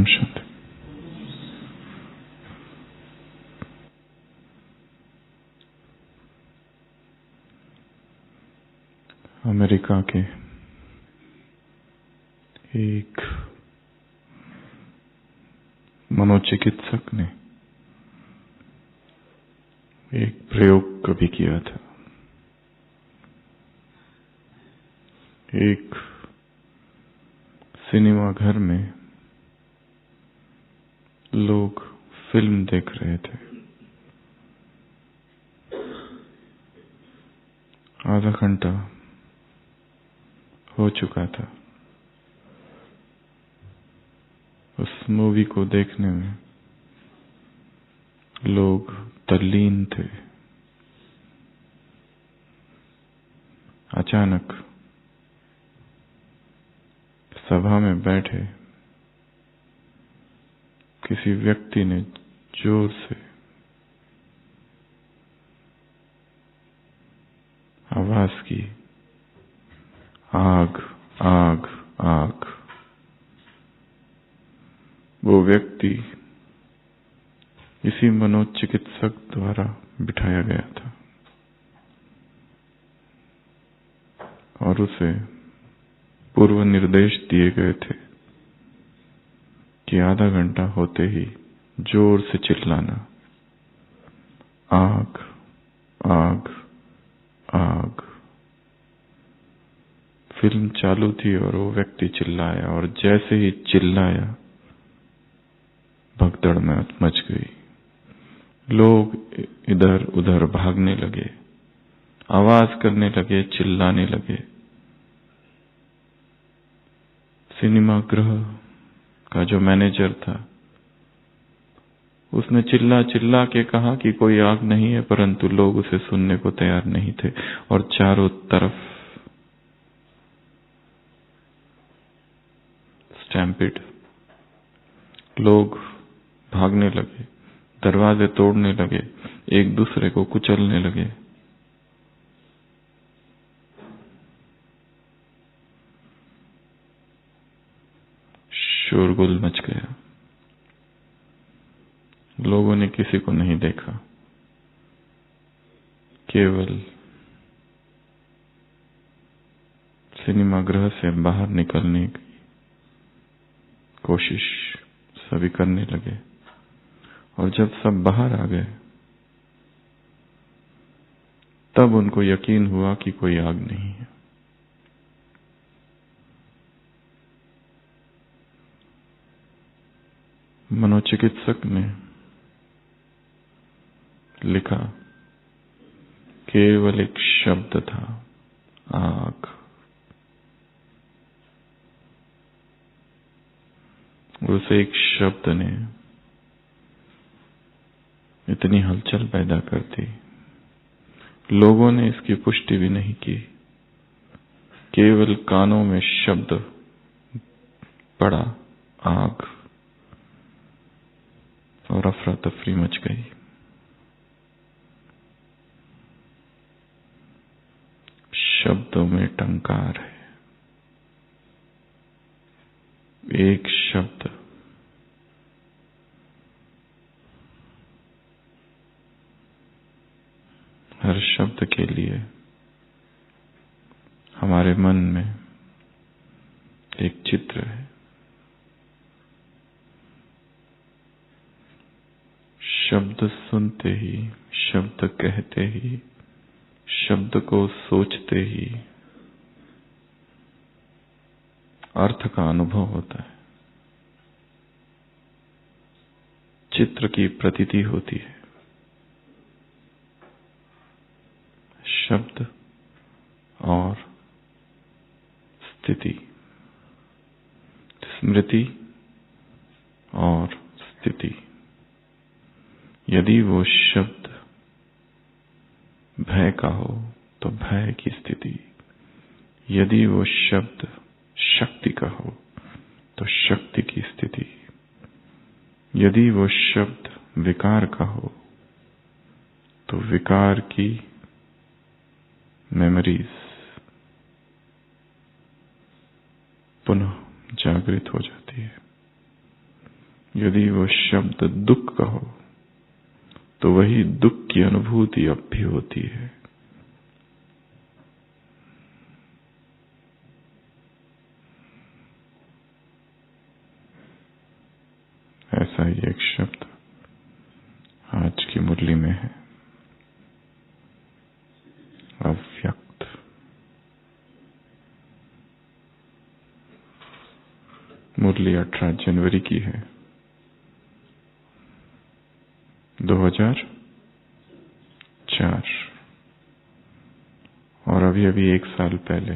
Om Shanti. America के एक मनोचिकित्सक ने एक प्रयोग कभी किया था। एक सिनेमा घर में लोग फिल्म देख रहे थे। आधा घंटा हो चुका था। उस मूवी को देखने में लोग तल्लीन थे। अचानक सभा में बैठे किसी व्यक्ति ने जोर से आवाज की, आग आग आग। वो व्यक्ति इसी मनोचिकित्सक द्वारा बिठाया गया था और उसे पूर्व निर्देश दिए गए थे कि आधा घंटा होते ही जोर से चिल्लाना, आग आग आग। फिल्म चालू थी और वो व्यक्ति चिल्लाया और जैसे ही चिल्लाया भगदड़ में मच गई। लोग इधर उधर भागने लगे, आवाज करने लगे, चिल्लाने लगे। सिनेमा गृह का जो मैनेजर था उसने चिल्ला चिल्ला के कहा कि कोई आग नहीं है, परंतु लोग उसे सुनने को तैयार नहीं थे और चारों तरफ स्टैम्पिड। लोग भागने लगे, दरवाजे तोड़ने लगे, एक दूसरे को कुचलने लगे। शोरगुल मच गया। लोगों ने किसी को नहीं देखा, केवल सिनेमा गृह से बाहर निकलने की कोशिश सभी करने लगे और जब सब बाहर आ गए तब उनको यकीन हुआ कि कोई आग नहीं है। मनोचिकित्सक ने लिखा, केवल एक शब्द था, आग। उस एक शब्द ने इतनी हलचल पैदा कर दी। लोगों ने इसकी पुष्टि भी नहीं की, केवल कानों में शब्द पड़ा, आग, और अफरा तफरी मच गई। शब्दों में टंकार है। एक शब्द हर शब्द के लिए हमारे मन में एक चित्र है। शब्द सुनते ही, शब्द कहते ही, शब्द को सोचते ही अर्थ का अनुभव होता है, चित्र की प्रतीति होती है। शब्द और स्थिति, स्मृति और स्थिति। यदि वो शब्द भय का हो तो भय की स्थिति, यदि वो शब्द शक्ति का हो तो शक्ति की स्थिति, यदि वो शब्द विकार का हो तो विकार की मेमोरीज पुनः जागृत हो जाती है। यदि वो शब्द दुख का हो तो वही दुख की अनुभूति अब भी होती है। ऐसा ही एक शब्द आज की मुरली में है, अव्यक्त। मुरली 18 जनवरी की है, 2004, और अभी अभी एक साल पहले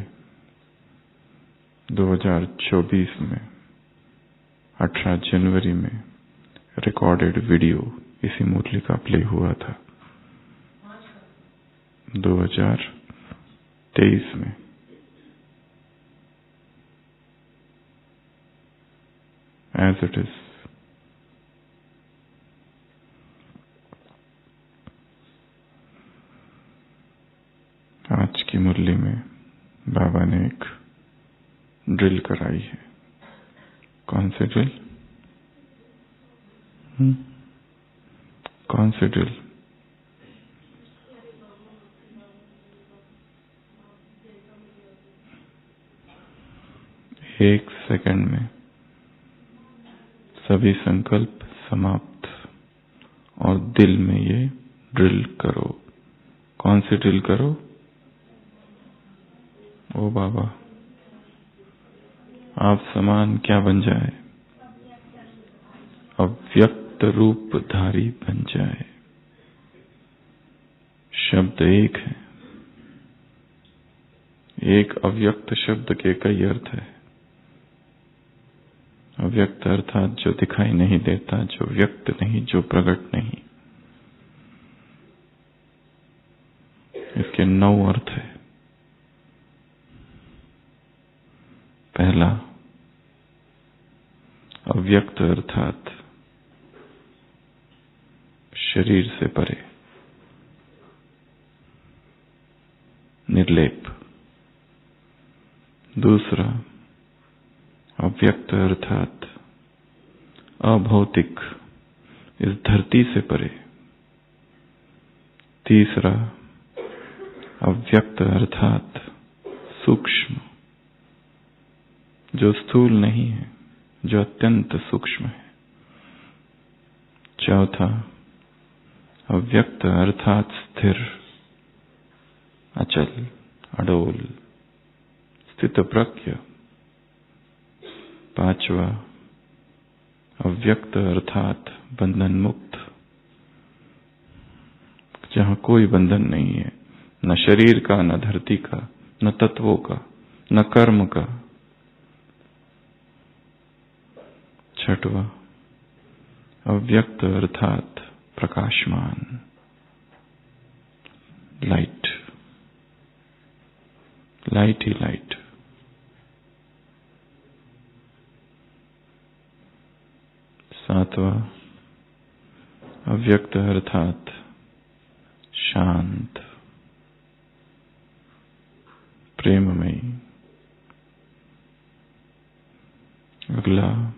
2024 में 18 जनवरी में रिकॉर्डेड वीडियो इसी मुरली का प्ले हुआ था 2023 में। As it is, आज की मुरली में बाबा ने एक ड्रिल कराई है। कौन से ड्रिल? कौन से ड्रिल? एक सेकंड में सभी संकल्प समाप्त और दिल में ये ड्रिल करो। कौन सी ड्रिल करो? ओ बाबा, आप समान क्या बन जाए? अव्यक्त रूप धारी बन जाए। शब्द एक है, एक अव्यक्त शब्द के कई अर्थ है। अव्यक्त अर्थात जो दिखाई नहीं देता, जो व्यक्त नहीं, जो प्रकट नहीं। इसके 9 अर्थ है। पहला, अव्यक्त अर्थात शरीर से परे, निर्लेप। दूसरा, अव्यक्त अर्थात अभौतिक, इस धरती से परे। तीसरा, अव्यक्त अर्थात सूक्ष्म, जो स्थूल नहीं है, जो अत्यंत सूक्ष्म है। चौथा, अव्यक्त अर्थात स्थिर, अचल, अडोल, स्थितप्रज्ञ। पांचवा, अव्यक्त अर्थात बंधन मुक्त, जहां कोई बंधन नहीं है, न शरीर का, न धरती का, न तत्वों का, न कर्म का। छठवा, अव्यक्त अर्थात प्रकाशमान, लाइट, लाइट ही लाइट। सातवां, अव्यक्त अर्थात शांत, प्रेममयी। अगला,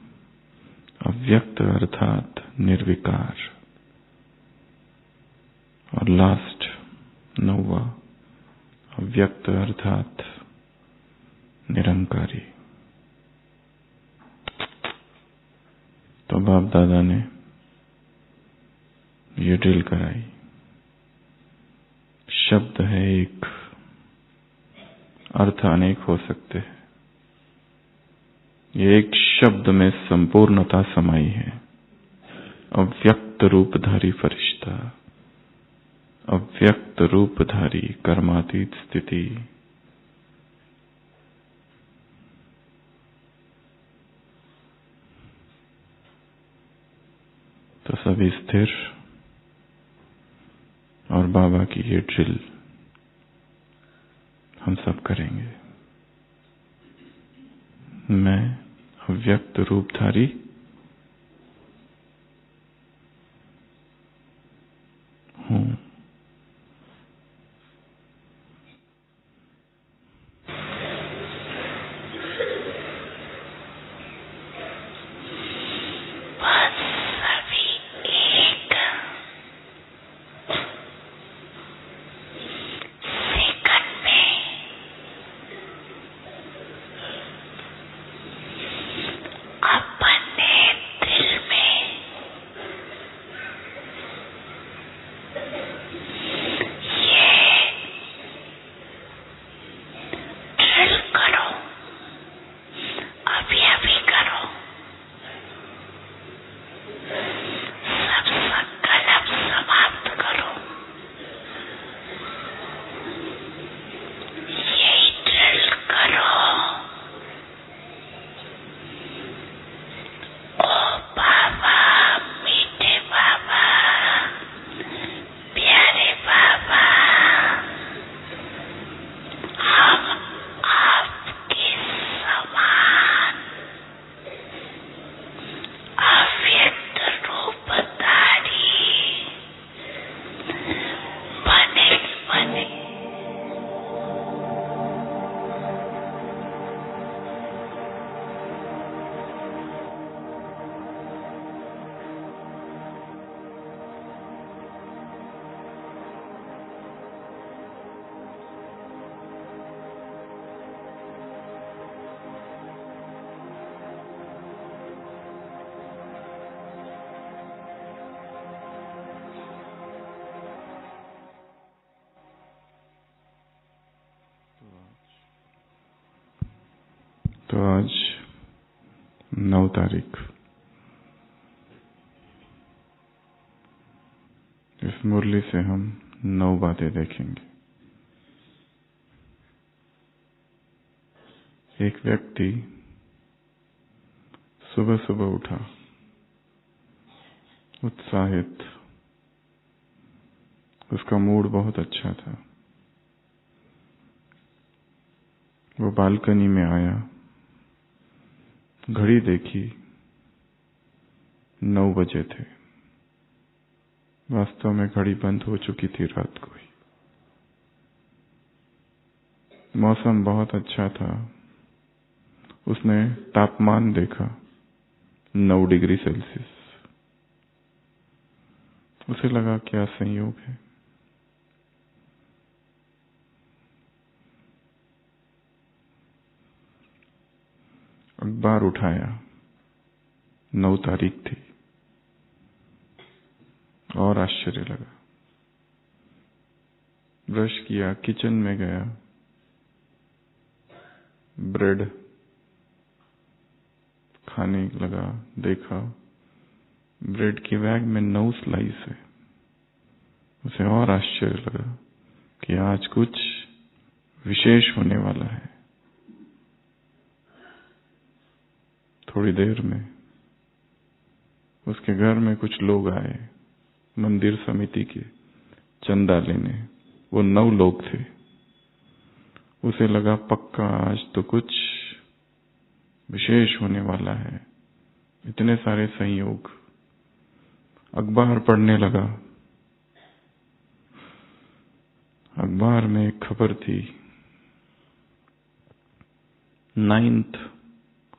अव्यक्त अर्थात निर्विकार। और लास्ट, 9वां, अव्यक्त अर्थात निरंकारी। तो बाप दादा ने ये ड्रिल कराई। शब्द है एक, अर्थ अनेक हो सकते हैं। ये एक शब्द में संपूर्णता समाई है। अव्यक्त रूपधारी फरिश्ता, अव्यक्त रूपधारी कर्मातीत स्थिति। तो सभी स्थिर और बाबा की ये ड्रिल हम सब करेंगे। मैं अव्यक्त रूपधारी हूं। तो आज 9 तारीख, इस मुरली से हम 9 बातें देखेंगे। एक व्यक्ति सुबह सुबह उठा, उत्साहित, उसका मूड बहुत अच्छा था। वो बालकनी में आया, घड़ी देखी, 9 बजे थे। वास्तव में घड़ी बंद हो चुकी थी रात को ही। मौसम बहुत अच्छा था। उसने तापमान देखा, 9 डिग्री सेल्सियस। उसे लगा क्या संयोग है। अखबार उठाया, 9 तारीख थी, और आश्चर्य लगा। ब्रश किया, किचन में गया, ब्रेड खाने लगा, देखा ब्रेड की बैग में 9 स्लाइस है। उसे और आश्चर्य लगा कि आज कुछ विशेष होने वाला है। थोड़ी देर में उसके घर में कुछ लोग आए, मंदिर समिति के चंदा लेने। वो 9 लोग थे। उसे लगा पक्का आज तो कुछ विशेष होने वाला है। इतने सारे संयोग। अखबार पढ़ने लगा। अखबार में एक खबर थी, 9th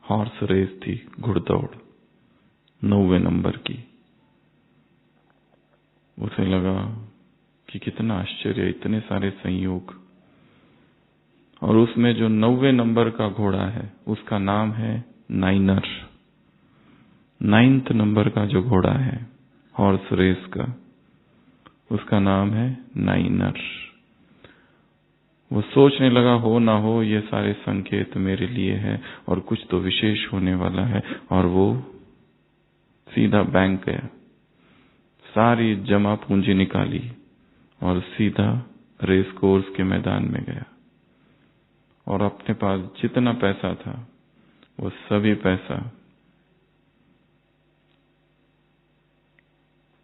हॉर्स रेस थी, घुड़दौड़, 9वें नंबर की। उसे लगा कि कितना आश्चर्य, इतने सारे संयोग। और उसमें जो 9वें नंबर का घोड़ा है उसका नाम है नाइनर। 9th नंबर का जो घोड़ा है हॉर्स रेस का, उसका नाम है नाइनर। वो सोचने लगा, हो ना हो ये सारे संकेत मेरे लिए है और कुछ तो विशेष होने वाला है। और वो सीधा बैंक गया, सारी जमा पूंजी निकाली और सीधा रेस कोर्स के मैदान में गया। और अपने पास जितना पैसा था वो सभी पैसा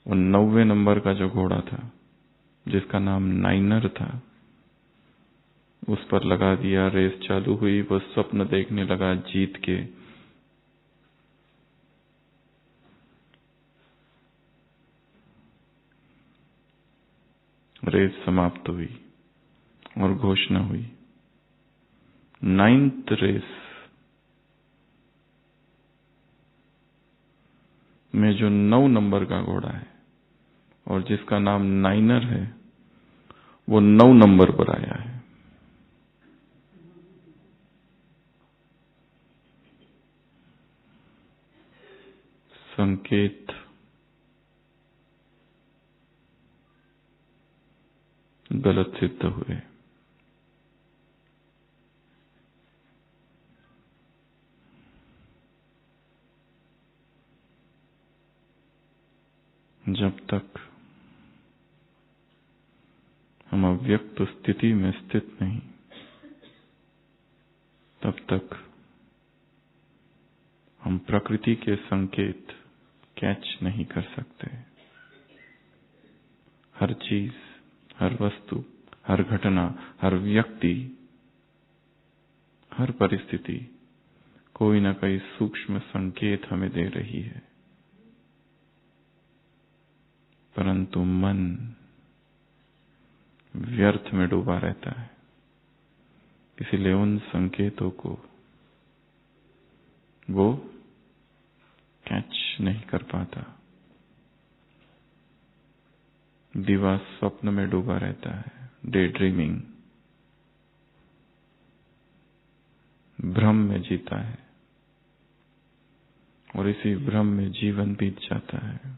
वो 9वें नंबर का जो घोड़ा था जिसका नाम नाइनर था उस पर लगा दिया। रेस चालू हुई। वो स्वप्न देखने लगा जीत के। रेस समाप्त हुई और घोषणा हुई, 9th रेस में जो 9 नंबर का घोड़ा है और जिसका नाम नाइनर है वो 9 नंबर पर आया है। संकेत गलत सिद्ध हुए। जब तक हम अव्यक्त स्थिति में स्थित नहीं, तब तक हम प्रकृति के संकेत कैच नहीं कर सकते। हर चीज, हर वस्तु, हर घटना, हर व्यक्ति, हर परिस्थिति कोई न कोई सूक्ष्म संकेत हमें दे रही है। परंतु मन व्यर्थ में डूबा रहता है, इसीलिए उन संकेतों को वो कैच नहीं कर पाता। दीवा स्वप्न में डूबा रहता है, डे ड्रीमिंग, भ्रम में जीता है और इसी भ्रम में जीवन बीत जाता है।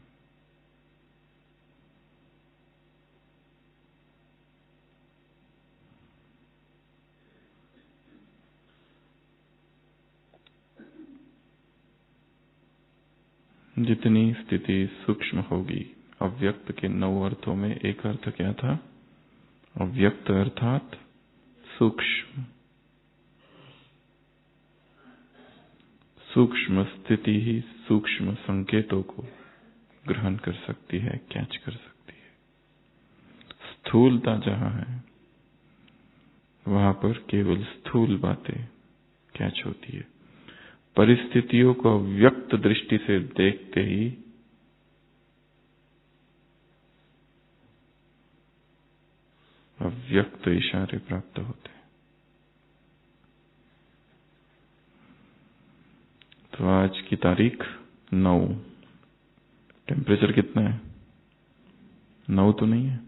जितनी स्थिति सूक्ष्म होगी, अव्यक्त के 9 अर्थों में एक अर्थ क्या था? अव्यक्त अर्थात सूक्ष्म। सूक्ष्म स्थिति ही सूक्ष्म संकेतों को ग्रहण कर सकती है, कैच कर सकती है। स्थूलता जहां है वहां पर केवल स्थूल बातें कैच होती है। परिस्थितियों को अव्यक्त दृष्टि से देखते ही अव्यक्त इशारे प्राप्त होते हैं। तो आज की तारीख 9। टेम्परेचर कितना है? 9 तो नहीं है?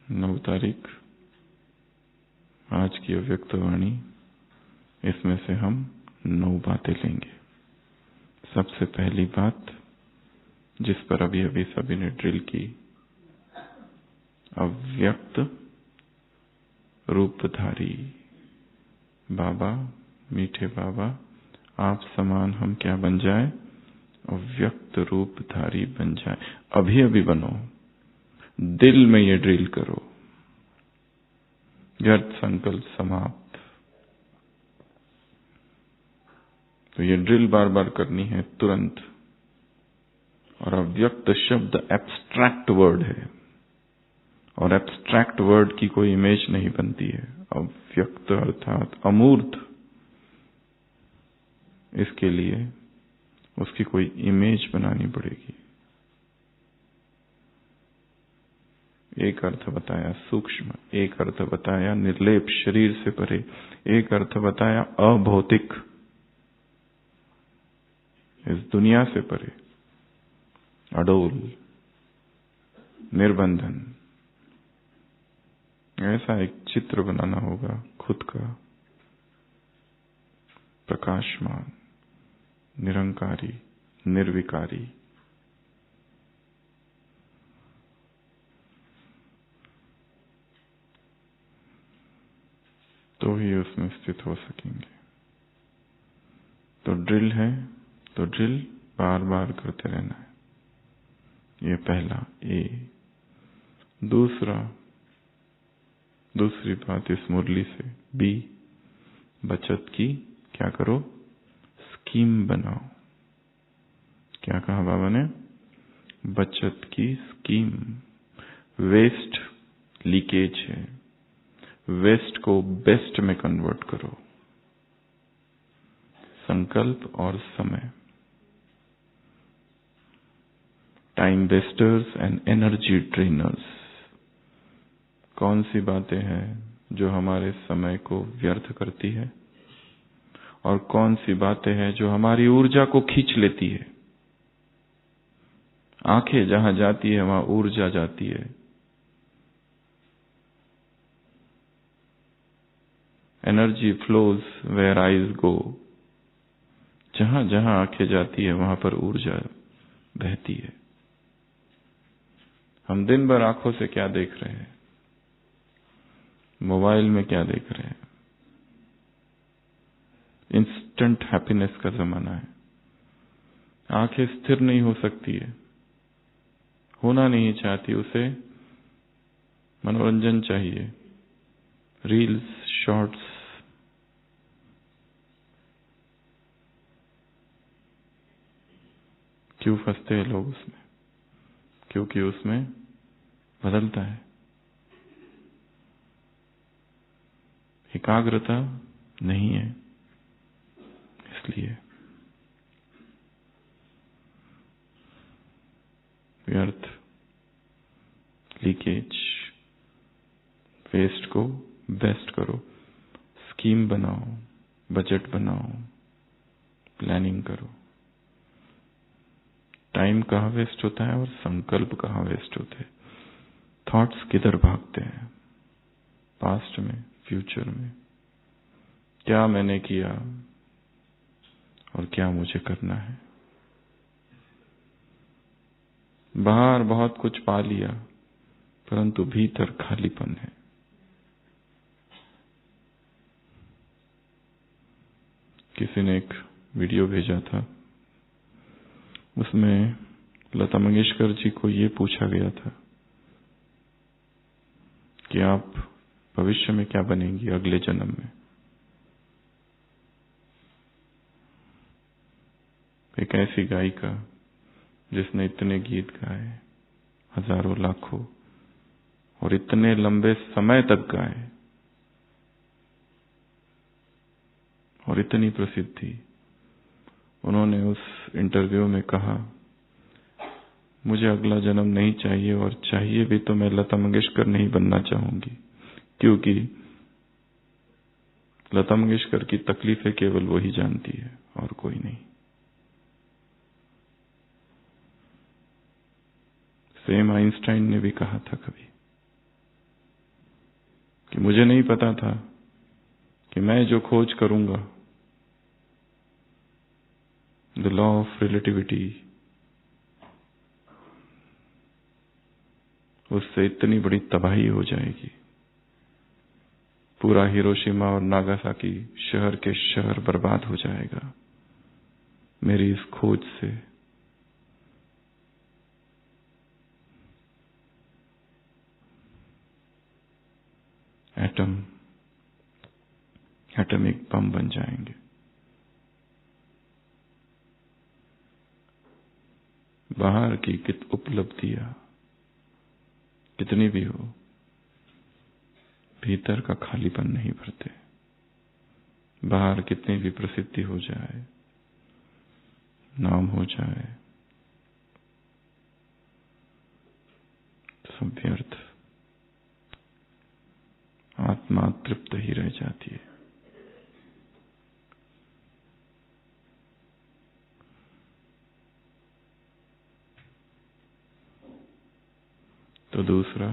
नौ तारीख आज की अव्यक्त वाणी। इसमें से हम 9 बातें लेंगे। सबसे पहली बात जिस पर अभी सभी ने ड्रिल की, अव्यक्त रूपधारी बाबा, मीठे बाबा, आप समान हम क्या बन जाए? अव्यक्त रूपधारी बन जाए। अभी बनो, दिल में ये ड्रिल करो। व्यर्थ संकल्प समाप्त। तो ये ड्रिल बार बार करनी है तुरंत। और अव्यक्त शब्द एब्स्ट्रैक्ट वर्ड है, और एब्स्ट्रैक्ट वर्ड की कोई इमेज नहीं बनती है। अव्यक्त अर्थात अमूर्त, इसके लिए उसकी कोई इमेज बनानी पड़ेगी। एक अर्थ बताया सूक्ष्म, एक अर्थ बताया निर्लेप, शरीर से परे, एक अर्थ बताया अभौतिक, इस दुनिया से परे, अडोल, निर्बंधन। ऐसा एक चित्र बनाना होगा खुद का, प्रकाशमान, निरंकारी, निर्विकारी। तो ही उसमें स्थित हो सकेंगे। तो ड्रिल है, तो ड्रिल बार बार करते रहना है। ये पहला ए। दूसरी बात इस मुरली से बी, बचत की क्या करो? स्कीम बनाओ। क्या कहा बाबा ने? बचत की स्कीम। वेस्ट लीकेज है, वेस्ट को बेस्ट में कन्वर्ट करो। संकल्प और समय, time wasters and energy drainers. कौन सी बातें हैं जो हमारे समय को व्यर्थ करती है, और कौन सी बातें हैं जो हमारी ऊर्जा को खींच लेती है? आंखें जहां जाती है वहां ऊर्जा जाती है। एनर्जी फ्लोज वेयर आईज गो। जहां जहां आंखें जाती है वहां पर ऊर्जा बहती है। हम दिन भर आंखों से क्या देख रहे हैं? मोबाइल में क्या देख रहे हैं? इंस्टेंट हैप्पीनेस का जमाना है। आंखें स्थिर नहीं हो सकती है, होना नहीं चाहती, उसे मनोरंजन चाहिए, रील्स, शॉर्ट्स। क्यों फंसते हैं लोग उसमें? क्योंकि उसमें बदलता है। एकाग्रता नहीं है, इसलिए व्यर्थ, लीकेज। वेस्ट को बेस्ट करो, स्कीम बनाओ, बजट बनाओ, प्लानिंग करो। टाइम कहाँ वेस्ट होता है और संकल्प कहाँ वेस्ट होते हैं? थॉट्स किधर भागते हैं? पास्ट में, फ्यूचर में। क्या मैंने किया और क्या मुझे करना है? बाहर बहुत कुछ पा लिया, परंतु भीतर खालीपन है। किसी ने एक वीडियो भेजा था, उसमें लता मंगेशकर जी को ये पूछा गया था कि आप भविष्य में क्या बनेंगी, अगले जन्म में। एक ऐसी गायिका जिसने इतने गीत गाए, हजारों लाखों, और इतने लंबे समय तक गाए, और इतनी प्रसिद्धि। उन्होंने उस इंटरव्यू में कहा, मुझे अगला जन्म नहीं चाहिए, और चाहिए भी तो मैं लता मंगेशकर नहीं बनना चाहूंगी, क्योंकि लता मंगेशकर की तकलीफें केवल वही जानती है और कोई नहीं। सेम आइंस्टाइन ने भी कहा था कभी कि मुझे नहीं पता था कि मैं जो खोज करूंगा, द लॉ ऑफ रिलेटिविटी, उससे इतनी बड़ी तबाही हो जाएगी, पूरा हिरोशिमा और नागासाकी शहर के शहर बर्बाद हो जाएगा मेरी इस खोज से। एटॉमिक बम बन जाएंगे। बाहर की उपलब्धियां कितनी भी हो, भीतर का खालीपन नहीं भरते। बाहर कितनी भी प्रसिद्धि हो जाए, नाम हो जाए, सब व्यर्थ। आत्मा तृप्त ही रह जाती है। तो दूसरा,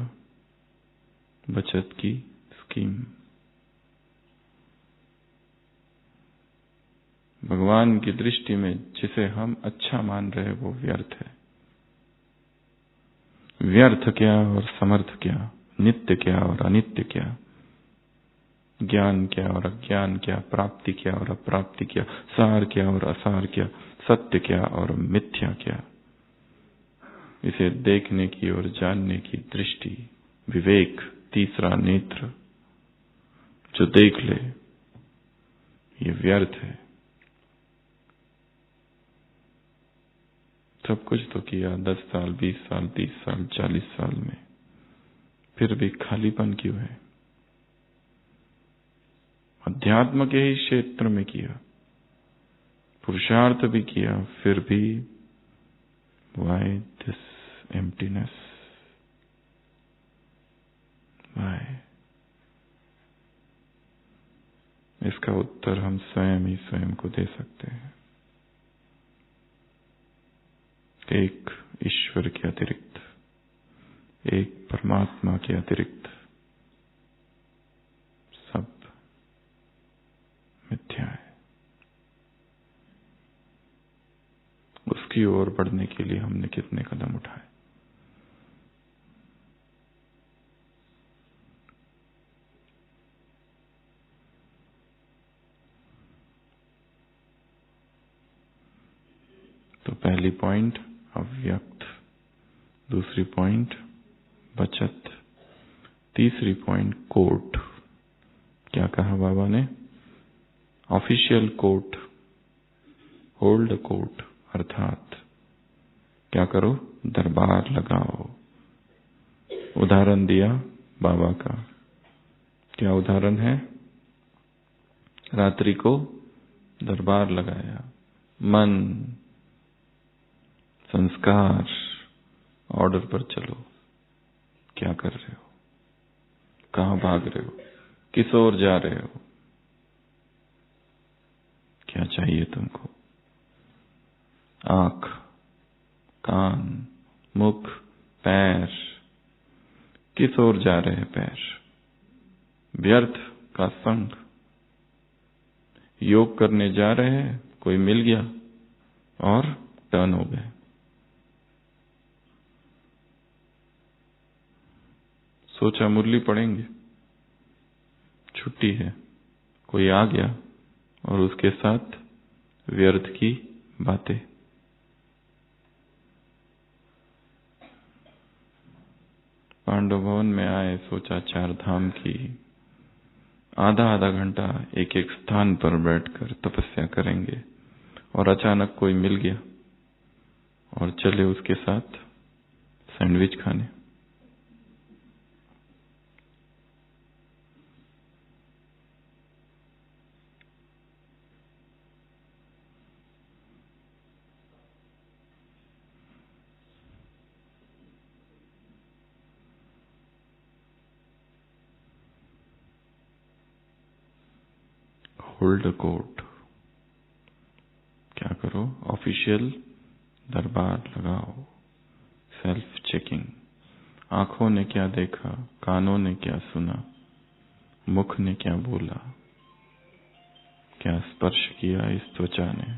बचत की स्कीम। भगवान की दृष्टि में जिसे हम अच्छा मान रहे वो व्यर्थ है। व्यर्थ क्या और समर्थ क्या, नित्य क्या और अनित्य क्या, ज्ञान क्या और अज्ञान क्या, प्राप्ति क्या और अप्राप्ति क्या, सार क्या और असार क्या, सत्य क्या और मिथ्या क्या, इसे देखने की और जानने की दृष्टि, विवेक, तीसरा नेत्र जो देख ले, ये व्यर्थ है। सब कुछ तो किया 10 साल, 20 साल, 30 साल, 40 साल में, फिर भी खालीपन क्यों है? अध्यात्म के ही क्षेत्र में किया, पुरुषार्थ भी किया, फिर भी why this emptiness? why? इसका उत्तर हम स्वयं ही स्वयं को दे सकते हैं। एक ईश्वर के अतिरिक्त, एक परमात्मा के अतिरिक्त सब मिथ्या है। उसकी ओर बढ़ने के लिए हमने कितने कदम उठाए। तो पहली पॉइंट अव्यक्त, दूसरी पॉइंट बचत, तीसरी पॉइंट कोर्ट। क्या कहा बाबा ने? ऑफिशियल कोर्ट, होल्ड कोर्ट, अर्थात क्या करो? दरबार लगाओ। उदाहरण दिया बाबा का। क्या उदाहरण है? रात्रि को दरबार लगाया। मन, संस्कार, ऑर्डर पर चलो। क्या कर रहे हो? कहां भाग रहे हो? किस ओर जा रहे हो? क्या चाहिए तुमको? आंख, कान, मुख, पैर, किस ओर जा रहे हैं पैर? व्यर्थ का संग। योग करने जा रहे हैं, कोई मिल गया और टर्न हो गए। सोचा मुरली पढ़ेंगे, छुट्टी है, कोई आ गया और उसके साथ व्यर्थ की बातें। पांडव भवन में आए, सोचा 4 धाम की, आधा घंटा एक एक स्थान पर बैठकर तपस्या करेंगे, और अचानक कोई मिल गया और चले उसके साथ सैंडविच खाने। Hold court. क्या करो? ऑफिशियल दरबार लगाओ। Self checking. आंखों ने क्या देखा, कानों ने क्या सुना, मुख ने क्या बोला, क्या स्पर्श किया इस त्वचा ने।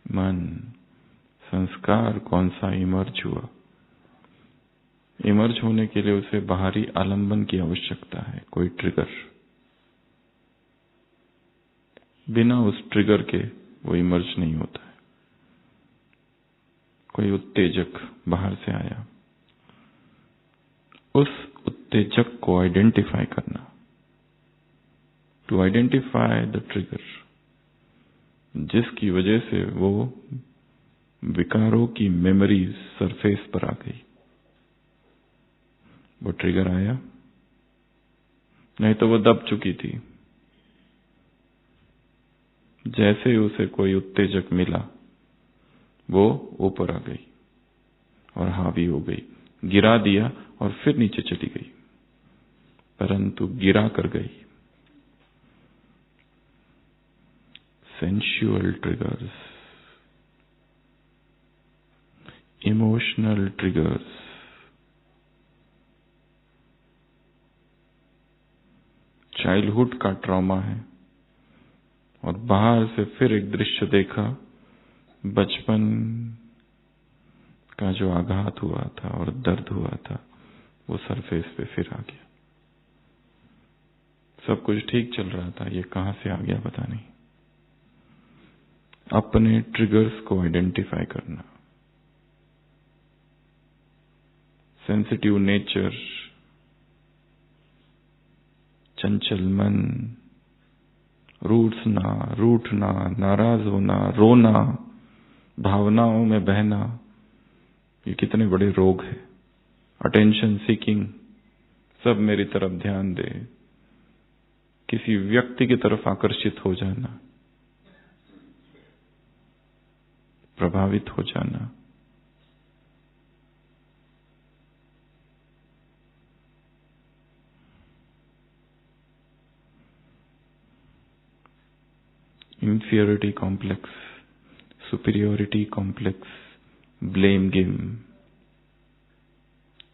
मन, संस्कार कौन सा इमर्ज हुआ? इमर्ज होने के लिए उसे बाहरी आलंबन की आवश्यकता है, कोई ट्रिगर। बिना उस ट्रिगर के वो इमर्ज नहीं होता है। कोई उत्तेजक बाहर से आया, उस उत्तेजक को आइडेंटिफाई करना। टू आइडेंटिफाई द ट्रिगर, जिसकी वजह से वो विकारों की मेमोरीज सरफेस पर आ गई। वो ट्रिगर आया, नहीं तो वो दब चुकी थी। जैसे ही उसे कोई उत्तेजक मिला, वो ऊपर आ गई और हावी हो गई, गिरा दिया और फिर नीचे चली गई, परंतु गिरा कर गई। Sensual triggers, emotional triggers, childhood का ट्रॉमा है, और बाहर से फिर एक दृश्य देखा, बचपन का जो आघात हुआ था और दर्द हुआ था, वो सरफेस पे फिर आ गया। सब कुछ ठीक चल रहा था, ये कहां से आ गया पता नहीं। अपने ट्रिगर्स को आइडेंटिफाई करना। सेंसिटिव नेचर, चंचल मन, रूठना, नाराज होना, रोना, भावनाओं में बहना, ये कितने बड़े रोग हैं। अटेंशन सीकिंग, सब मेरी तरफ ध्यान दे, किसी व्यक्ति की तरफ आकर्षित हो जाना, प्रभावित हो जाना। Inferiority complex, superiority complex, blame game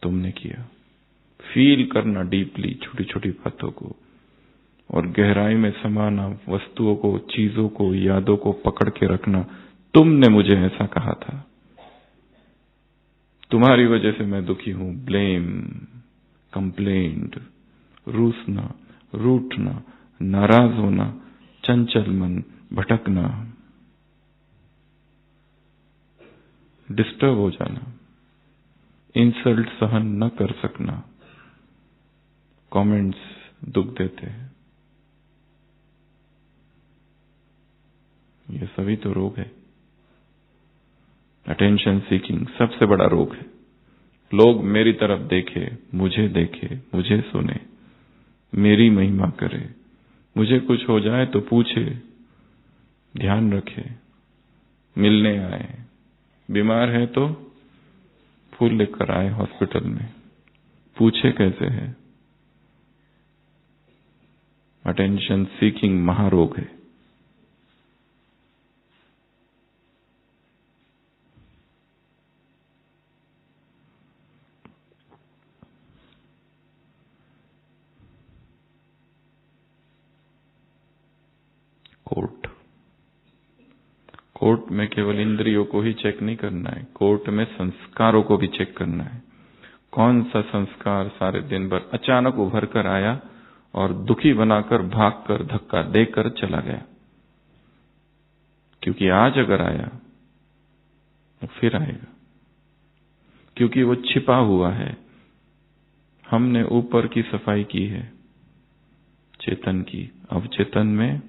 तुमने किया। फील करना डीपली छोटी छोटी बातों को, और गहराई में समाना, वस्तुओं को, चीजों को, यादों को पकड़ के रखना। तुमने मुझे ऐसा कहा था, तुम्हारी वजह से मैं दुखी हूं। ब्लेम, कंप्लेंट, रूसना, रूठना, नाराज होना, चंचल मन, भटकना, डिस्टर्ब हो जाना, इंसल्ट सहन न कर सकना, कमेंट्स दुख देते हैं। ये सभी तो रोग है। अटेंशन सीकिंग सबसे बड़ा रोग है। लोग मेरी तरफ देखे, मुझे सुने, मेरी महिमा करे, मुझे कुछ हो जाए तो पूछे, ध्यान रखे, मिलने आए, बीमार है तो फूल लेकर आए हॉस्पिटल में, पूछे कैसे है। अटेंशन सीकिंग महारोग है। कोर्ट में केवल इंद्रियों को ही चेक नहीं करना है, कोर्ट में संस्कारों को भी चेक करना है। कौन सा संस्कार सारे दिन भर अचानक उभर कर आया और दुखी बनाकर, भागकर, धक्का देकर चला गया? क्योंकि आज अगर आया तो फिर आएगा, क्योंकि वो छिपा हुआ है। हमने ऊपर की सफाई की है चेतन की, अवचेतन में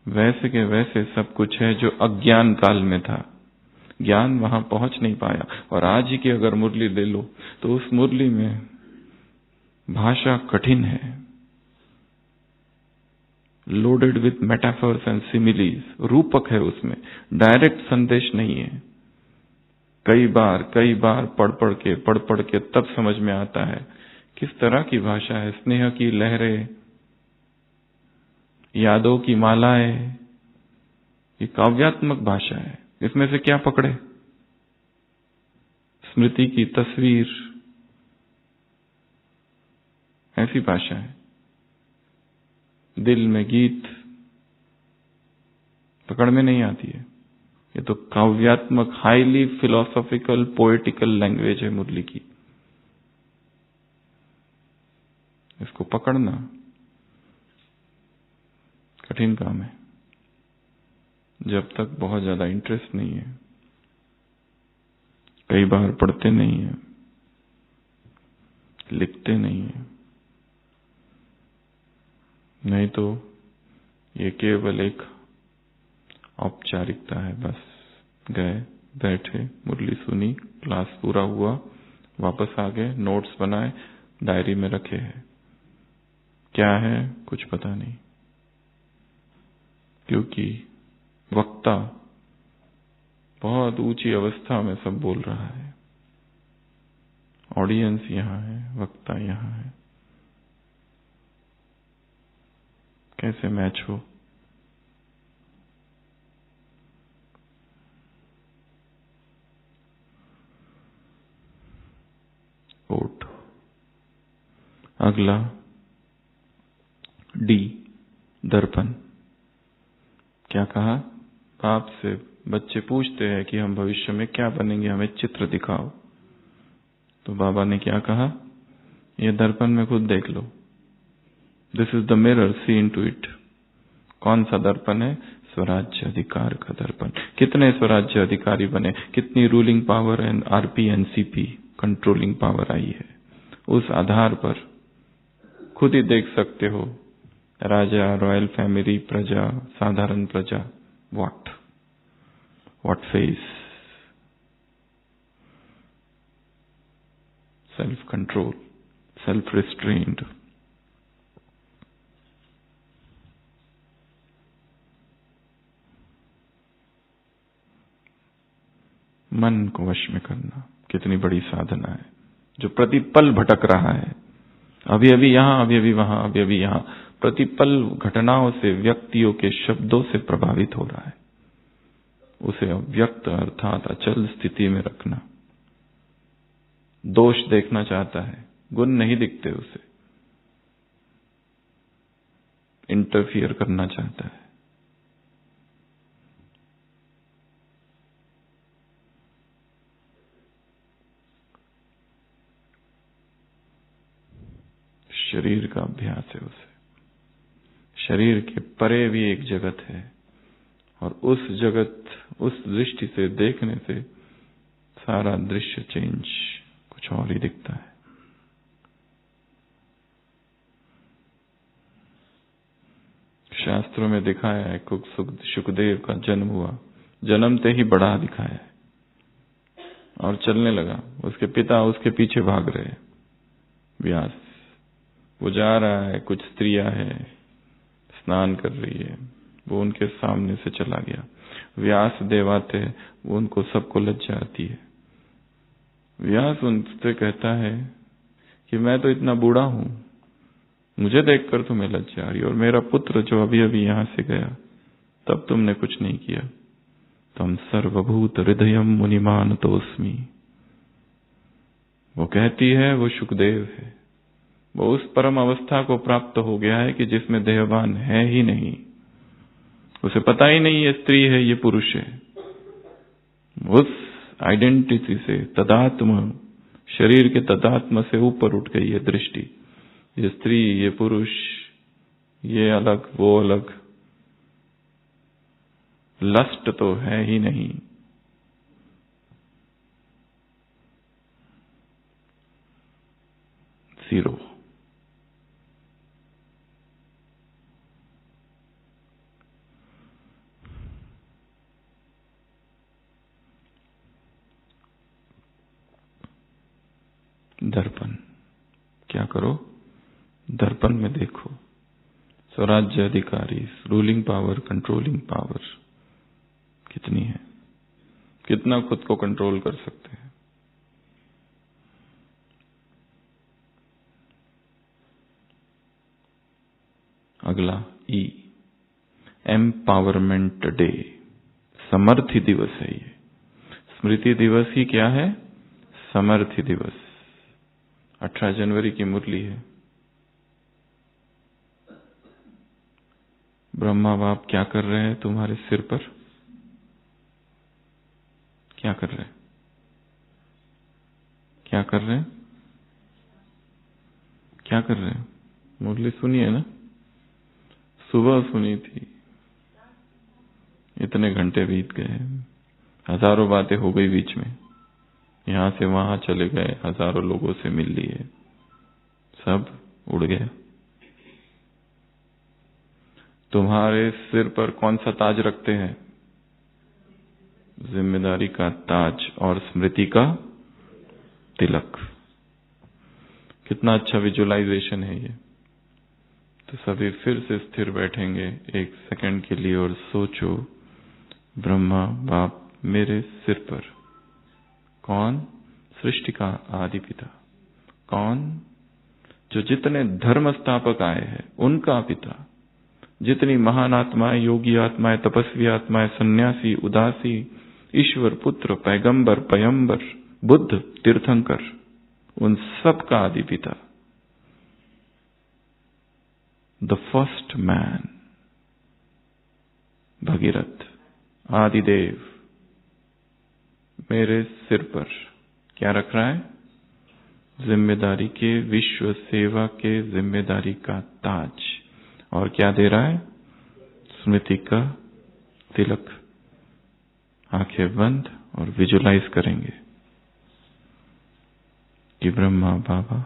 वैसे के वैसे सब कुछ है जो अज्ञान काल में था। ज्ञान वहां पहुंच नहीं पाया। और आज ही की अगर मुरली ले लो तो उस मुरली में भाषा कठिन है, loaded with metaphors and similes. रूपक है उसमें, डायरेक्ट संदेश नहीं है। कई बार पढ़ पढ़ के तब समझ में आता है किस तरह की भाषा है। स्नेह की लहरें, यादों की मालाएं, ये काव्यात्मक भाषा है। इसमें से क्या पकड़े? स्मृति की तस्वीर, ऐसी भाषा है। दिल में गीत पकड़ में नहीं आती है। ये तो काव्यात्मक, हाईली फिलोसॉफिकल, पोएटिकल लैंग्वेज है मुरली की। इसको पकड़ना कठिन काम है जब तक बहुत ज्यादा इंटरेस्ट नहीं है। कई बार पढ़ते नहीं है, लिखते नहीं है, नहीं तो ये केवल एक औपचारिकता है। बस गए, बैठे, मुरली सुनी, क्लास पूरा हुआ, वापस आ गए, नोट्स बनाए, डायरी में रखे हैं। क्या है कुछ पता नहीं, क्योंकि वक्ता बहुत ऊंची अवस्था में सब बोल रहा है। ऑडियंस यहां है, वक्ता यहां है। कैसे मैच हो? कोट। अगला डी, दर्पण। क्या कहा? बाप से बच्चे पूछते हैं कि हम भविष्य में क्या बनेंगे, हमें चित्र दिखाओ। तो बाबा ने क्या कहा? ये दर्पण में खुद देख लो। This is the mirror, see into it. कौन सा दर्पण है? स्वराज्य अधिकार का दर्पण। कितने स्वराज्य अधिकारी बने, कितनी ruling power and RP NCP controlling power आई है, उस आधार पर खुद ही देख सकते हो। राजा, रॉयल फैमिली, प्रजा, साधारण प्रजा, what face, self control, self restrained. मन को वश में करना कितनी बड़ी साधना है, जो प्रतिपल भटक रहा है। अभी अभी यहां, अभी अभी वहां, अभी अभी यहां, प्रतिपल घटनाओं से, व्यक्तियों के शब्दों से प्रभावित हो रहा है। उसे अव्यक्त अर्थात अचल स्थिति में रखना। दोष देखना चाहता है, गुण नहीं दिखते उसे, इंटरफियर करना चाहता है। शरीर का अभ्यास है उसे। शरीर के परे भी एक जगत है, और उस जगत, उस दृष्टि से देखने से सारा दृश्य चेंज कुछ और ही दिखता है। शास्त्रों में दिखाया है सुखदेव का जन्म हुआ, जन्मते ही बड़ा दिखाया है और चलने लगा। उसके पिता उसके पीछे भाग रहे। व्यास, वो जा रहा है, कुछ स्त्रियां है, स्नान कर रही है, वो उनके सामने से चला गया। व्यास देव आते, वो उनको सबको लज्जा आती है। व्यास उनसे कहता है कि मैं तो इतना बूढ़ा हूं, मुझे देखकर तुम्हें लज्जा आ रही, और मेरा पुत्र जो अभी अभी यहां से गया, तब तुमने कुछ नहीं किया। तम सर्वभूत हृदयम मुनिमान तोस्मी। वो कहती है, वो सुखदेव है, वो उस परम अवस्था को प्राप्त हो गया है कि जिसमें देहभान है ही नहीं। उसे पता ही नहीं ये स्त्री है, ये पुरुष है। उस आइडेंटिटी से, तदात्म शरीर के तदात्म से ऊपर उठ गई है दृष्टि। ये स्त्री, ये पुरुष, ये अलग, वो अलग, लस्ट तो है ही नहीं। जीरो। दर्पण, क्या करो? दर्पण में देखो। स्वराज्य अधिकारी, रूलिंग पावर, कंट्रोलिंग पावर कितनी है, कितना खुद को कंट्रोल कर सकते हैं। अगला ई, एम्पावरमेंट डे, समर्थी दिवस है ये। स्मृति दिवस ही क्या है? समर्थी दिवस। 18 जनवरी की मुरली है। ब्रह्मा बाप क्या कर रहे हैं तुम्हारे सिर पर? क्या कर रहे हैं? क्या कर रहे हैं? क्या कर रहे हैं? मुरली सुनी है ना? सुबह सुनी थी, इतने घंटे बीत गए, हजारों बातें हो गई बीच में, यहां से वहां चले गए, हजारों लोगों से मिल लिए, सब उड़ गया। तुम्हारे सिर पर कौन सा ताज रखते हैं? जिम्मेदारी का ताज और स्मृति का तिलक। कितना अच्छा विजुअलाइजेशन है ये। तो सभी फिर से स्थिर बैठेंगे एक सेकंड के लिए और सोचो, ब्रह्मा बाप मेरे सिर पर। कौन? सृष्टि का आदि पिता। कौन? जो जितने धर्म स्थापक आए हैं उनका पिता। जितनी महान आत्माएं, योगी आत्माएं, तपस्वी आत्माएं, सन्यासी, उदासी, ईश्वर पुत्र, पैगंबर, पयंबर, बुद्ध, तीर्थंकर, उन सब का आदि पिता। द फर्स्ट मैन, भगीरथ, आदिदेव मेरे सिर पर क्या रख रहा है? जिम्मेदारी के, विश्व सेवा के जिम्मेदारी का ताज। और क्या दे रहा है? स्मृति का तिलक। आंखें बंद और विजुलाइज करेंगे कि ब्रह्मा बाबा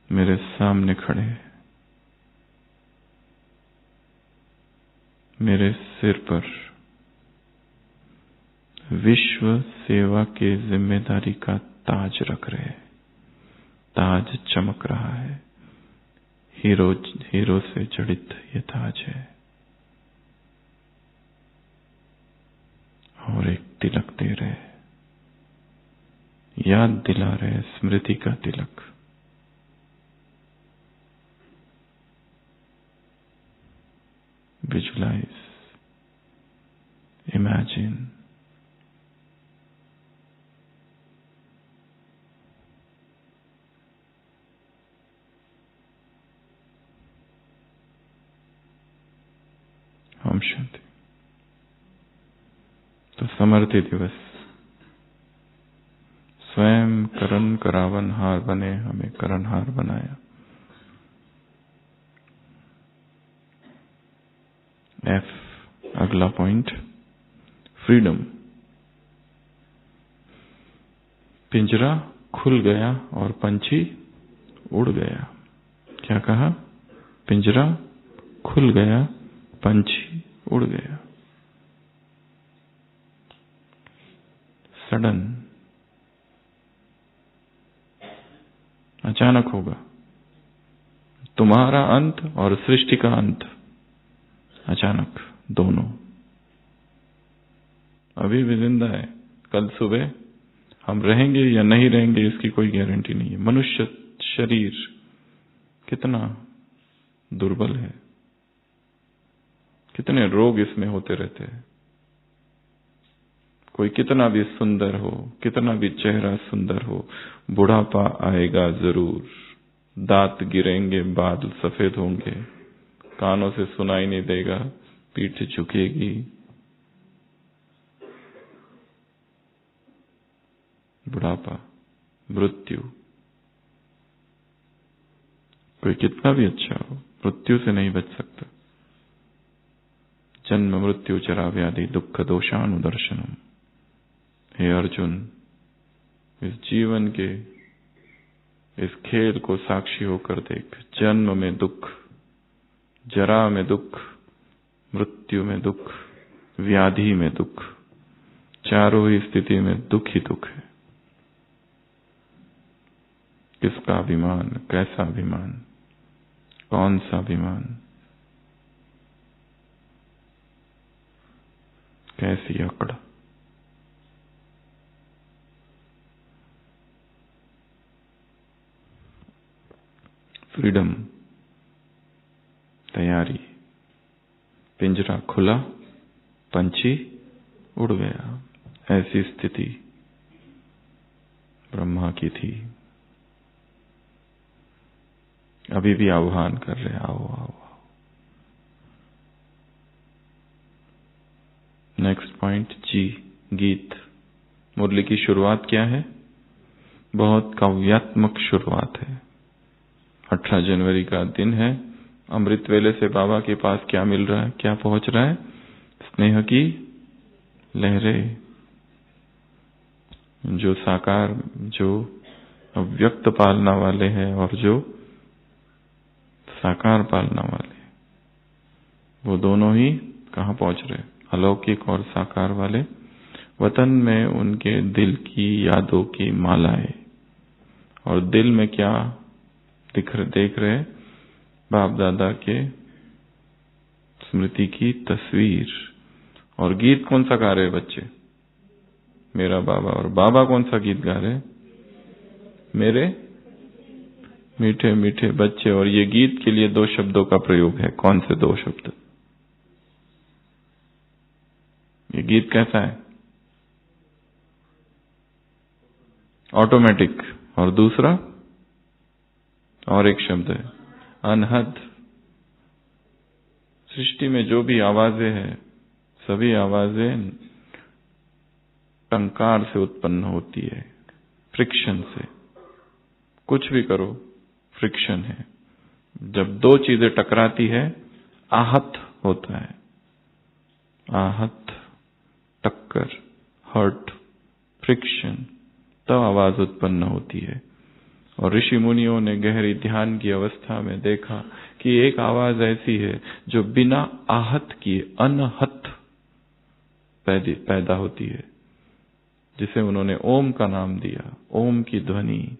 मेरे सामने खड़े हैं, मेरे सिर पर विश्व सेवा के जिम्मेदारी का ताज रख रहे हैं। ताज चमक रहा है, हीरो से जड़ित ये ताज है। और एक तिलक दे रहे, याद दिला रहे, स्मृति का तिलक। Visualise, imagine. ओम शांति। तो समर्थी दिवस, स्वयं करण करावन हार बने, हमें करणहार बनाया। एफ, अगला पॉइंट, फ्रीडम। पिंजरा खुल गया और पंछी उड़ गया। क्या कहा? पिंजरा खुल गया, पंछी उड़ गया। सडन, अचानक होगा। तुम्हारा अंत और सृष्टि का अंत अचानक, दोनों। अभी भी जिंदा है, कल सुबह हम रहेंगे या नहीं रहेंगे इसकी कोई गारंटी नहीं है। मनुष्य शरीर कितना दुर्बल है, कितने रोग इसमें होते रहते हैं। कोई कितना भी सुंदर हो, कितना भी चेहरा सुंदर हो, बुढ़ापा आएगा जरूर। दांत गिरेंगे, बाल सफेद होंगे, कानों से सुनाई नहीं देगा, पीठ झुकेगी, बुढ़ापा, मृत्यु, कोई कितना भी अच्छा हो मृत्यु से नहीं बच सकता। जन्म मृत्यु चरा व्याधि दुख दोषानुदर्शनम। हे अर्जुन, इस जीवन के इस खेल को साक्षी होकर देख। जन्म में दुख, जरा में दुख, मृत्यु में दुख, व्याधि में दुख, चारों ही स्थिति में दुख ही दुख है। किसका अभिमान, कैसा अभिमान, कौन सा अभिमान, कैसी अकड़। फ्रीडम, तैयारी, पिंजरा खुला, पंछी उड़ गया, ऐसी स्थिति ब्रह्मा की थी। अभी भी आह्वान कर रहे, आओ आओ आओ। नेक्स्ट पॉइंट जी, गीत। मुरली की शुरुआत क्या है? बहुत काव्यात्मक शुरुआत है। 18 जनवरी का दिन है। अमृत वेले से बाबा के पास क्या मिल रहा है, क्या पहुंच रहा है? स्नेह की लहरें, जो साकार, जो अव्यक्त पालना वाले हैं और जो साकार पालना वाले, वो दोनों ही कहाँ पहुंच रहे? अलौकिक और साकार वाले वतन में उनके दिल की यादों की मालाएं। और दिल में क्या देख रहे? बाप दादा के स्मृति की तस्वीर। और गीत कौन सा गा रहे बच्चे? मेरा बाबा। और बाबा कौन सा गीत गा रहे? मेरे मीठे मीठे बच्चे। और ये गीत के लिए 2 शब्दों का प्रयोग है। कौन से 2 शब्द? ये गीत कैसा है? ऑटोमेटिक। और दूसरा, और एक शब्द है अनहद। सृष्टि में जो भी आवाजें हैं, सभी आवाजें टंकार से उत्पन्न होती है, फ्रिक्शन से। कुछ भी करो, फ्रिक्शन है। जब 2 चीजें टकराती है, आहत होता है। आहत, टक्कर, हर्ट, फ्रिक्शन, तब आवाज उत्पन्न होती है। और ऋषि मुनियों ने गहरी ध्यान की अवस्था में देखा कि एक आवाज ऐसी है जो बिना आहत किए अनहत पैदा होती है, जिसे उन्होंने ओम का नाम दिया। ओम की ध्वनि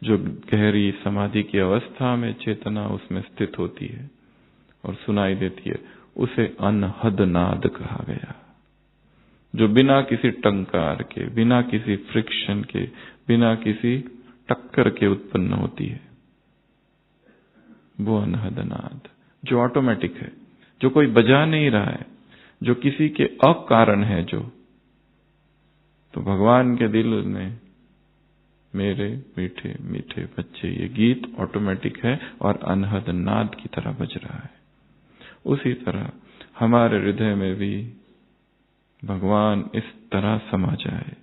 जो गहरी समाधि की अवस्था में चेतना उसमें स्थित होती है और सुनाई देती है, उसे अनहद नाद कहा गया। जो बिना किसी टंकार के, बिना किसी फ्रिक्शन के, बिना किसी टक्कर के उत्पन्न होती है, वो अनहद नाद। जो ऑटोमेटिक है, जो कोई बजा नहीं रहा है, जो किसी के अकारण है। जो तो भगवान के दिल में मेरे मीठे मीठे बच्चे, ये गीत ऑटोमेटिक है और अनहद नाद की तरह बज रहा है। उसी तरह हमारे हृदय में भी भगवान इस तरह समा जाए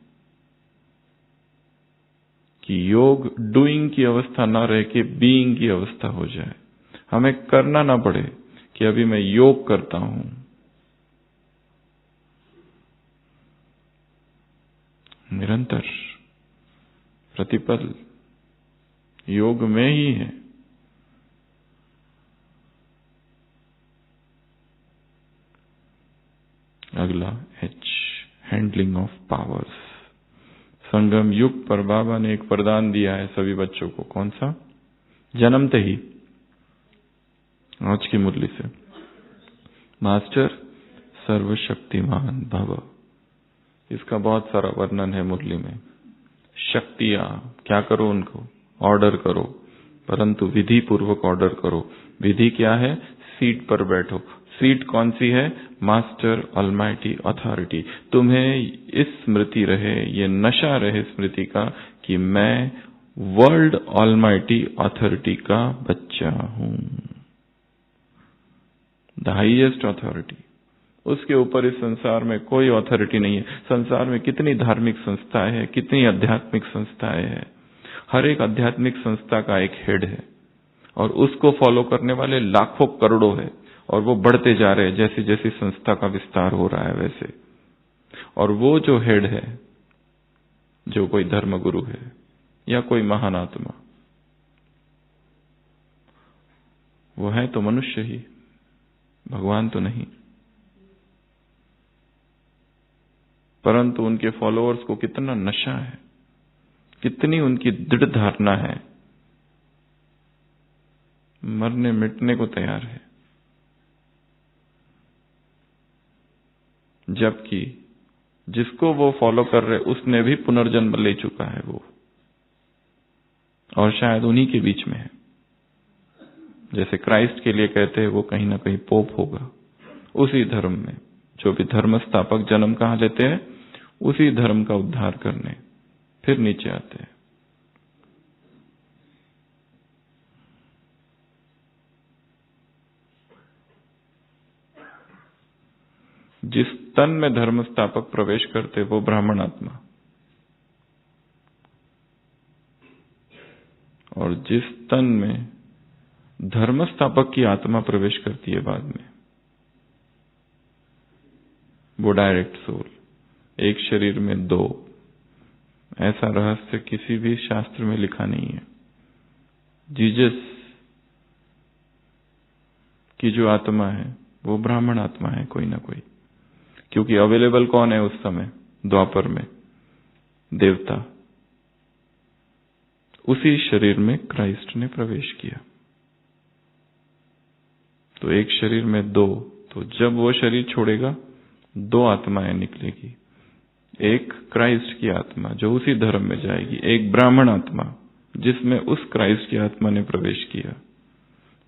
कि योग डूइंग की अवस्था ना रह के बीइंग की अवस्था हो जाए। हमें करना ना पड़े कि अभी मैं योग करता हूं। निरंतर प्रतिपल योग में ही है। अगला एच, हैंडलिंग ऑफ पावर्स। संगम युग पर बाबा ने एक वरदान दिया है सभी बच्चों को। कौन सा? जन्मते ही, आज की मुरली से, मास्टर सर्वशक्तिमान भव। इसका बहुत सारा वर्णन है मुरली में। शक्तियां क्या करो, उनको ऑर्डर करो, परंतु विधि पूर्वक ऑर्डर करो। विधि क्या है? सीट पर बैठो। सीट कौन सी है? Master almighty authority. तुम्हें इस स्मृति रहे, ये नशा रहे स्मृति का कि मैं वर्ल्ड ऑलमाइटी अथॉरिटी का बच्चा हूं, द हाईएस्ट अथॉरिटी। उसके ऊपर इस संसार में कोई अथॉरिटी नहीं है। संसार में कितनी धार्मिक संस्थाएं हैं, कितनी आध्यात्मिक संस्थाएं हैं, हर एक आध्यात्मिक संस्था का एक हेड है और उसको फॉलो करने वाले लाखों करोड़ों है और वो बढ़ते जा रहे हैं जैसी जैसी संस्था का विस्तार हो रहा है वैसे। और वो जो हेड है, जो कोई धर्मगुरु है या कोई महान आत्मा, वो है तो मनुष्य ही, भगवान तो नहीं। परंतु उनके फॉलोअर्स को कितना नशा है, कितनी उनकी दृढ़ धारणा है, मरने मिटने को तैयार है। जबकि जिसको वो फॉलो कर रहे उसने भी पुनर्जन्म ले चुका है वो, और शायद उन्हीं के बीच में है। जैसे क्राइस्ट के लिए कहते हैं वो कहीं ना कहीं पोप होगा, उसी धर्म में। जो भी धर्म स्थापक जन्म कहाँ लेते हैं, उसी धर्म का उद्धार करने फिर नीचे आते हैं। जिस तन में धर्म स्थापक प्रवेश करते वो ब्राह्मण आत्मा, और जिस तन में धर्म स्थापक की आत्मा प्रवेश करती है बाद में, वो डायरेक्ट सोल। एक शरीर में दो, ऐसा रहस्य किसी भी शास्त्र में लिखा नहीं है। जीसस की जो आत्मा है वो ब्राह्मण आत्मा है कोई ना कोई, क्योंकि अवेलेबल कौन है उस समय द्वापर में, देवता। उसी शरीर में क्राइस्ट ने प्रवेश किया। तो एक शरीर में दो, तो जब वो शरीर छोड़ेगा दो आत्माएं निकलेगी। एक क्राइस्ट की आत्मा जो उसी धर्म में जाएगी, एक ब्राह्मण आत्मा जिसमें उस क्राइस्ट की आत्मा ने प्रवेश किया,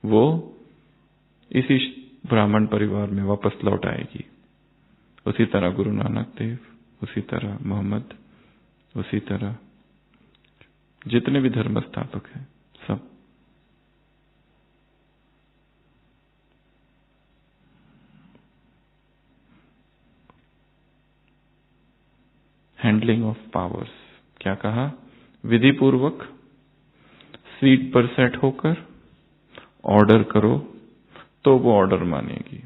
वो इसी ब्राह्मण परिवार में वापस लौट आएगी। उसी तरह गुरु नानक देव, उसी तरह मोहम्मद, उसी तरह जितने भी धर्म स्थापक हैं सब। हैंडलिंग ऑफ पावर्स, क्या कहा? विधि पूर्वक सीट पर सेट होकर ऑर्डर करो तो वो ऑर्डर मानेगी,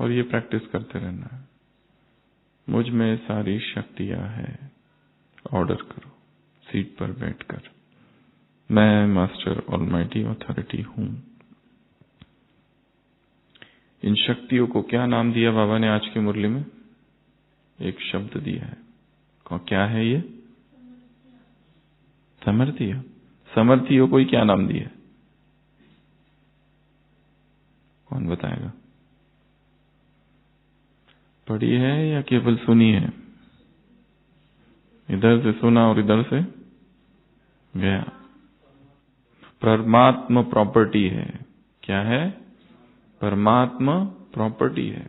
और ये प्रैक्टिस करते रहना है। मुझ में सारी शक्तियां हैं, ऑर्डर करो सीट पर बैठकर, मैं मास्टर ऑलमाइटी अथॉरिटी हूं। इन शक्तियों को क्या नाम दिया बाबा ने आज की मुरली में? एक शब्द दिया है। क्या है ये? समर्थिया। समर्थियों को क्या नाम दिया? कौन बताएगा? पढ़ी है या केवल सुनी है? इधर से सुना और इधर से गया। परमात्मा प्रॉपर्टी है। क्या है? परमात्मा प्रॉपर्टी है।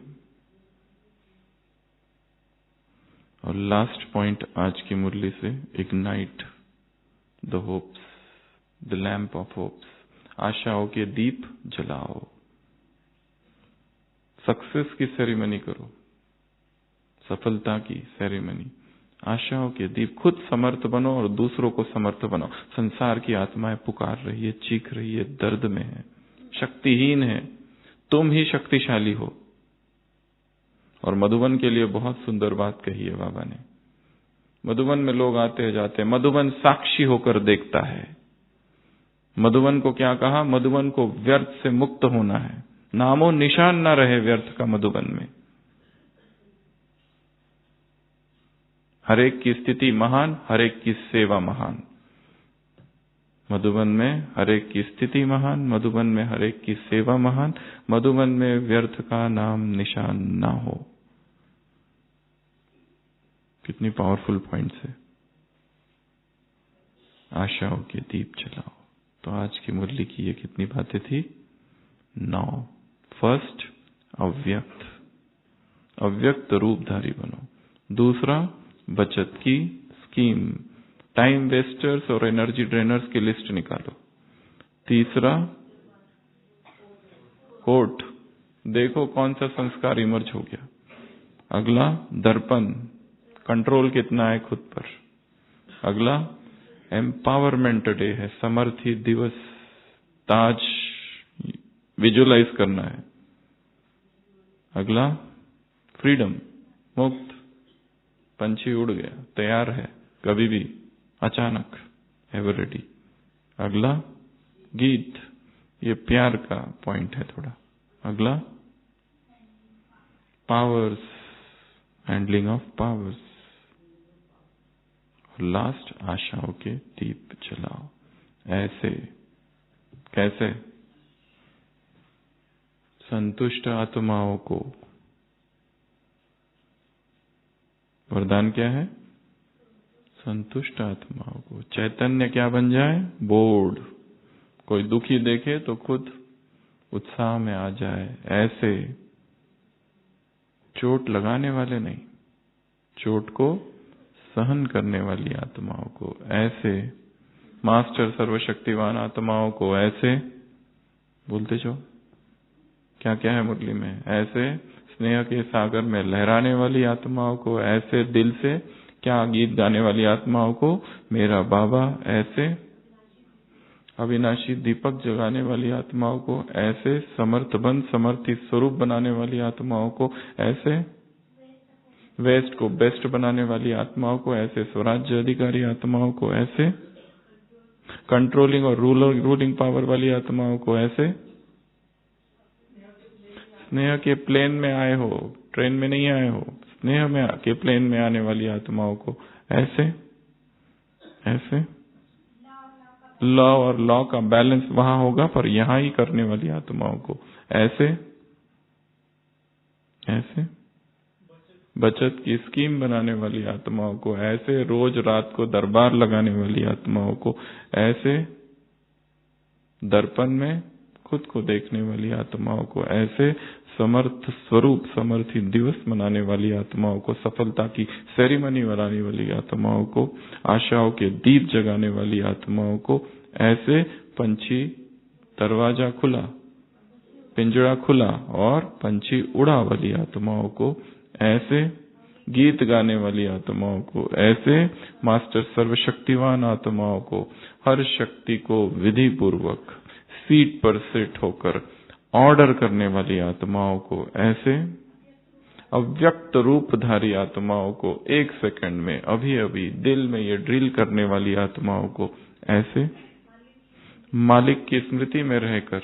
और लास्ट पॉइंट आज की मुरली से, ignite the hopes, the lamp of hopes, आशाओं के दीप जलाओ। सक्सेस की सेरेमनी करो, सफलता की सेरेमनी। आशाओं के दीप, खुद समर्थ बनो और दूसरों को समर्थ बनाओ। संसार की आत्माएं पुकार रही है, चीख रही है, दर्द में है, शक्तिहीन है, तुम ही शक्तिशाली हो। और मधुबन के लिए बहुत सुंदर बात कही है बाबा ने। मधुबन में लोग आते हैं जाते हैं, मधुबन साक्षी होकर देखता है। मधुबन को क्या कहा? मधुबन को व्यर्थ से मुक्त होना है, नामो निशान ना रहे व्यर्थ का मधुबन में। हरेक की स्थिति महान, हरेक की सेवा महान। मधुबन में हरेक की स्थिति महान, मधुबन में हरेक की सेवा महान, मधुबन में व्यर्थ का नाम निशान ना हो। कितनी पावरफुल पॉइंट्स है। आशाओं के दीप जलाओ। तो आज की मुरली की ये कितनी बातें थी? 9। फर्स्ट, अव्यक्त, अव्यक्त रूपधारी बनो। दूसरा, बचत की स्कीम, टाइम वेस्टर्स और एनर्जी ड्रेनर्स की लिस्ट निकालो। तीसरा, कोर्ट, देखो कौन सा संस्कार इमर्ज हो गया। अगला दर्पण, कंट्रोल कितना है खुद पर। अगला एम्पावरमेंट डे है, समर्थी दिवस, ताज विजुअलाइज करना है। अगला फ्रीडम, मुक्त, पंछी उड़ गया, तैयार है कभी भी, अचानक, एवर रेडी। अगला गीत, ये प्यार का पॉइंट है थोड़ा। अगला पावर्स, हैंडलिंग ऑफ पावर्स। और लास्ट आशाओं के दीप जलाओ। ऐसे कैसे? संतुष्ट आत्माओं को वरदान क्या है? संतुष्ट आत्माओं को चैतन्य क्या बन जाए? बोर्ड। कोई दुखी देखे तो खुद उत्साह में आ जाए। ऐसे चोट लगाने वाले नहीं, चोट को सहन करने वाली आत्माओं को। ऐसे मास्टर सर्वशक्तिवान आत्माओं को। ऐसे बोलते जाओ, क्या क्या है मुरली में। ऐसे स्नेह के सागर में लहराने वाली आत्माओं को। ऐसे दिल से क्या गीत गाने वाली आत्माओं को, मेरा बाबा। ऐसे अविनाशी दीपक जगाने वाली आत्माओं को। ऐसे समर्थबंध समर्थी स्वरूप बनाने वाली आत्माओं को। ऐसे वेस्ट को बेस्ट बनाने वाली आत्माओं को। ऐसे स्वराज्य अधिकारी आत्माओं को। ऐसे कंट्रोलिंग और रूलिंग पावर वाली आत्माओं को। ऐसे स्नेह के प्लेन में आए हो, ट्रेन में नहीं आए हो, स्नेह में के प्लेन में आने वाली आत्माओं को। ऐसे ऐसे लॉ और लॉ का बैलेंस वहां होगा पर यहां ही करने वाली आत्माओं को। ऐसे ऐसे बचत की स्कीम बनाने वाली आत्माओं को। ऐसे रोज रात को दरबार लगाने वाली आत्माओं को। ऐसे दर्पण में खुद को देखने वाली आत्माओं को। ऐसे समर्थ स्वरूप समर्थी दिवस मनाने वाली आत्माओं को। सफलता की सेरेमनी मनाने वाली आत्माओं को। आशाओं के दीप जगाने वाली आत्माओं को। ऐसे पंछी दरवाजा खुला, पिंजरा खुला और पंछी उड़ा वाली आत्माओं को। ऐसे गीत गाने वाली आत्माओं को। ऐसे मास्टर सर्वशक्तिवान आत्माओं को। हर शक्ति को विधि पूर्वक सीट पर सेट होकर ऑर्डर करने वाली आत्माओं को। ऐसे अव्यक्त रूपधारी आत्माओं को। एक सेकंड में अभी अभी दिल में ये ड्रिल करने वाली आत्माओं को। ऐसे मालिक की स्मृति में रहकर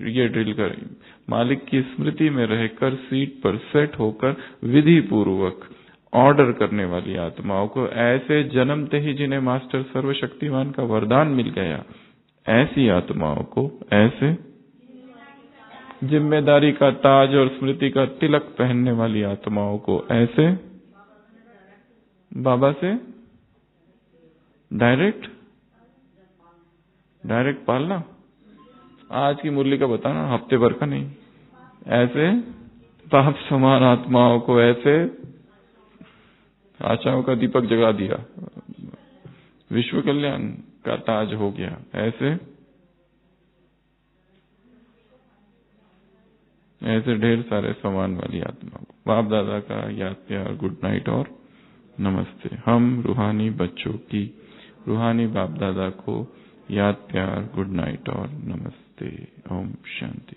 ये ड्रिल करें, मालिक की स्मृति में रहकर सीट पर सेट होकर विधि पूर्वक ऑर्डर करने वाली आत्माओं को। ऐसे जन्मते ही जिन्हें मास्टर सर्वशक्तिवान का वरदान मिल गया, ऐसी आत्माओं को। ऐसे जिम्मेदारी का ताज और स्मृति का तिलक पहनने वाली आत्माओं को। ऐसे बाबा से डायरेक्ट पालना। आज की मुरली का बताना, हफ्ते भर का नहीं। ऐसे पाप समान आत्माओं को। ऐसे आशाओं का दीपक जगा दिया, विश्व कल्याण का ताज हो गया। ऐसे ढेर सारे समान वाली आत्मा को। बाप दादा का याद प्यार, गुड नाइट और नमस्ते। हम रूहानी बच्चों की रूहानी बाप दादा को याद प्यार, गुड नाइट और नमस्ते। ओम शांति।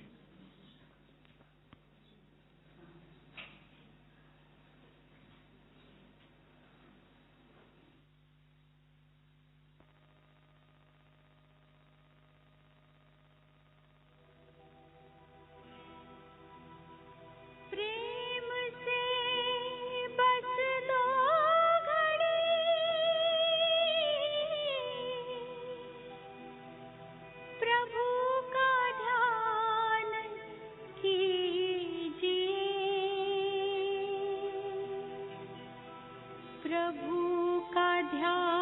प्रभु का ध्यान